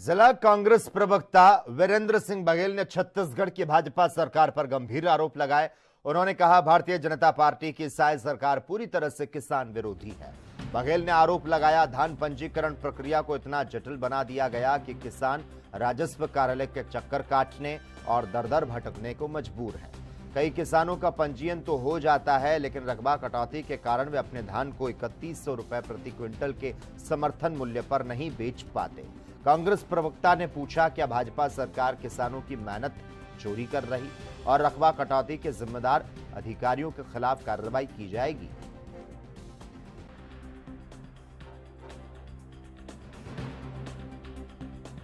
जिला कांग्रेस प्रवक्ता वीरेंद्र सिंह बघेल ने छत्तीसगढ़ की भाजपा सरकार पर गंभीर आरोप लगाए। उन्होंने कहा, भारतीय जनता पार्टी की साय सरकार पूरी तरह से किसान विरोधी है। बघेल ने आरोप लगाया, धान पंजीकरण प्रक्रिया को इतना जटिल बना दिया गया कि किसान राजस्व कार्यालय के चक्कर काटने और दर दर भटकने को मजबूर है। कई किसानों का पंजीयन तो हो जाता है, लेकिन रकबा कटौती के कारण वे अपने धान को 3100 रुपए प्रति क्विंटल के समर्थन मूल्य पर नहीं बेच पाते। कांग्रेस प्रवक्ता ने पूछा, क्या भाजपा सरकार किसानों की मेहनत चोरी कर रही और रकबा कटौती के जिम्मेदार अधिकारियों के खिलाफ कार्रवाई की जाएगी?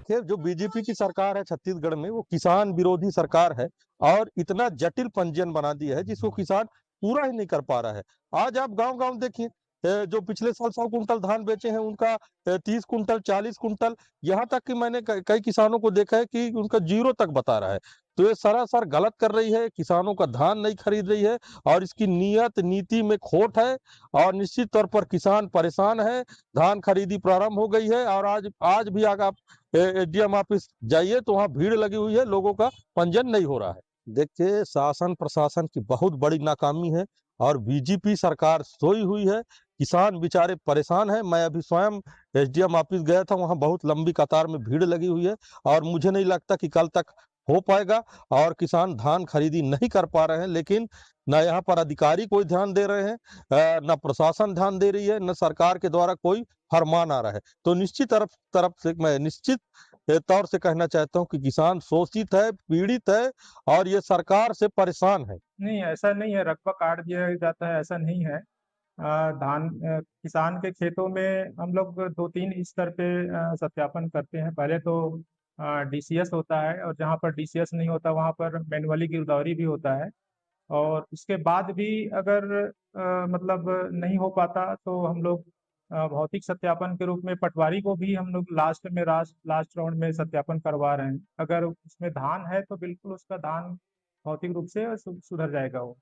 खैर, जो बीजेपी की सरकार है छत्तीसगढ़ में, वो किसान विरोधी सरकार है और इतना जटिल पंजीयन बना दिया है जिसको किसान पूरा ही नहीं कर पा रहा है। आज आप गांव-गांव देखिए, जो पिछले साल 100 कुंटल धान बेचे हैं उनका 30 कुंटल, 40 कुंटल, यहाँ तक कि मैंने कई किसानों को देखा है कि उनका जीरो तक बता रहा है। तो ये सरासर गलत कर रही है, किसानों का धान नहीं खरीद रही है और इसकी नियत नीति में खोट है और निश्चित तौर पर किसान परेशान है। धान खरीदी प्रारंभ हो गई है और आज आज भी अगर आप एसडीएम ऑफिस जाइए तो वहाँ भीड़ लगी हुई है, लोगों का पंजीयन नहीं हो रहा है। देखिए, शासन प्रशासन की बहुत बड़ी नाकामी है और बीजेपी सरकार सोई हुई है। किसान बेचारे परेशान हैं। मैं अभी स्वयं एसडीएम ऑफिस गया था, वहाँ बहुत लंबी कतार में भीड़ लगी हुई है और मुझे नहीं लगता कि कल तक हो पाएगा और किसान धान खरीदी नहीं कर पा रहे हैं। लेकिन न यहाँ पर अधिकारी कोई ध्यान दे रहे हैं, न प्रशासन ध्यान दे रही है, न सरकार के द्वारा कोई फरमान आ रहा है। तो निश्चित तरफ से मैं निश्चित तौर से कहना चाहता हूँ कि किसान शोषित है, पीड़ित है और ये सरकार से परेशान है। नहीं, ऐसा नहीं है, रकबा काट दिया जाता है, ऐसा नहीं है। किसान के खेतों में हम लोग 2-3 स्तर पे सत्यापन करते हैं। पहले तो डीसीएस होता है और जहाँ पर डीसीएस नहीं होता वहाँ पर मैनुअली गिरदावरी भी होता है। और उसके बाद भी अगर मतलब नहीं हो पाता तो हम लोग भौतिक सत्यापन के रूप में पटवारी को भी हम लोग लास्ट राउंड में सत्यापन करवा रहे हैं। अगर उसमें धान है तो बिल्कुल उसका धान भौतिक रूप से सुधर जाएगा वो।